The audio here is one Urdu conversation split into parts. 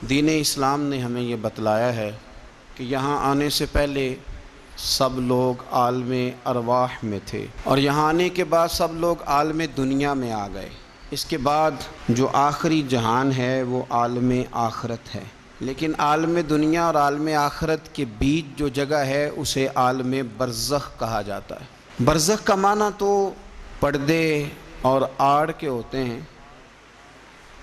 دین اسلام نے ہمیں یہ بتلایا ہے کہ یہاں آنے سے پہلے سب لوگ عالم ارواح میں تھے، اور یہاں آنے کے بعد سب لوگ عالم دنیا میں آ گئے۔ اس کے بعد جو آخری جہان ہے وہ عالم آخرت ہے، لیکن عالم دنیا اور عالم آخرت کے بیچ جو جگہ ہے اسے عالم برزخ کہا جاتا ہے۔ برزخ کا معنی تو پردے اور آڑ کے ہوتے ہیں،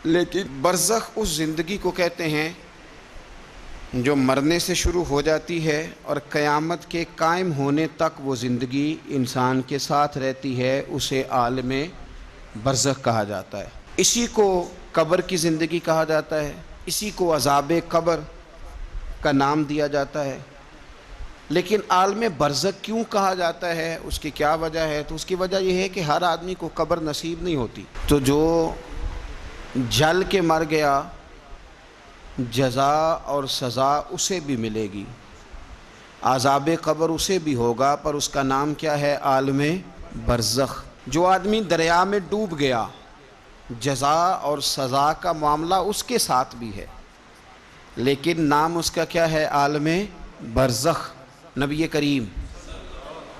لیکن برزخ اس زندگی کو کہتے ہیں جو مرنے سے شروع ہو جاتی ہے اور قیامت کے قائم ہونے تک وہ زندگی انسان کے ساتھ رہتی ہے، اسے عالم برزخ کہا جاتا ہے۔ اسی کو قبر کی زندگی کہا جاتا ہے، اسی کو عذاب قبر کا نام دیا جاتا ہے۔ لیکن عالم برزخ کیوں کہا جاتا ہے، اس کی کیا وجہ ہے؟ تو اس کی وجہ یہ ہے کہ ہر آدمی کو قبر نصیب نہیں ہوتی، تو جو جل کے مر گیا جزا اور سزا اسے بھی ملے گی، عذاب قبر اسے بھی ہوگا، پر اس کا نام کیا ہے؟ عالم برزخ۔ جو آدمی دریا میں ڈوب گیا جزا اور سزا کا معاملہ اس کے ساتھ بھی ہے، لیکن نام اس کا کیا ہے؟ عالم برزخ۔ نبی کریم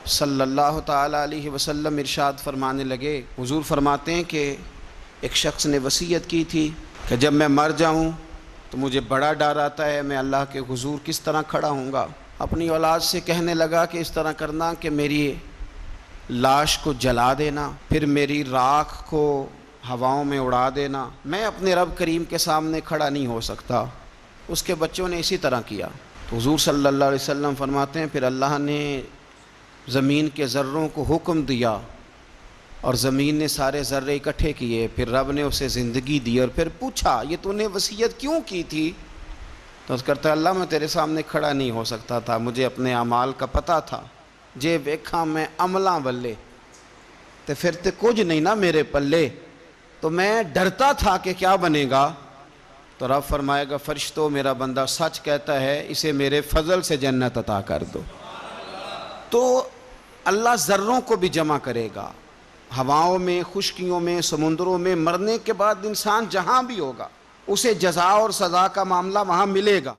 صلی اللہ تعالی علیہ وسلم ارشاد فرمانے لگے، حضور فرماتے ہیں کہ ایک شخص نے وصیت کی تھی کہ جب میں مر جاؤں تو مجھے بڑا ڈر آتا ہے، میں اللہ کے حضور کس طرح کھڑا ہوں گا۔ اپنی اولاد سے کہنے لگا کہ اس طرح کرنا کہ میری لاش کو جلا دینا، پھر میری راکھ کو ہواؤں میں اڑا دینا، میں اپنے رب کریم کے سامنے کھڑا نہیں ہو سکتا۔ اس کے بچوں نے اسی طرح کیا۔ تو حضور صلی اللہ علیہ وسلم فرماتے ہیں پھر اللہ نے زمین کے ذروں کو حکم دیا اور زمین نے سارے ذرے اکٹھے کیے، پھر رب نے اسے زندگی دی اور پھر پوچھا یہ تو نے وصیت کیوں کی تھی؟ تو اس کرتا ہے اللہ میں تیرے سامنے کھڑا نہیں ہو سکتا تھا، مجھے اپنے اعمال کا پتہ تھا، جے ویکھاں میں عملاں والے تے پھر تے کچھ نہیں نا میرے پلے، تو میں ڈرتا تھا کہ کیا بنے گا۔ تو رب فرمائے گا فرشتوں میرا بندہ سچ کہتا ہے، اسے میرے فضل سے جنت عطا کر دو۔ تو اللہ ذروں کو بھی جمع کرے گا، ہواؤں میں، خشکیوں میں، سمندروں میں، مرنے کے بعد انسان جہاں بھی ہوگا اسے جزا اور سزا کا معاملہ وہاں ملے گا۔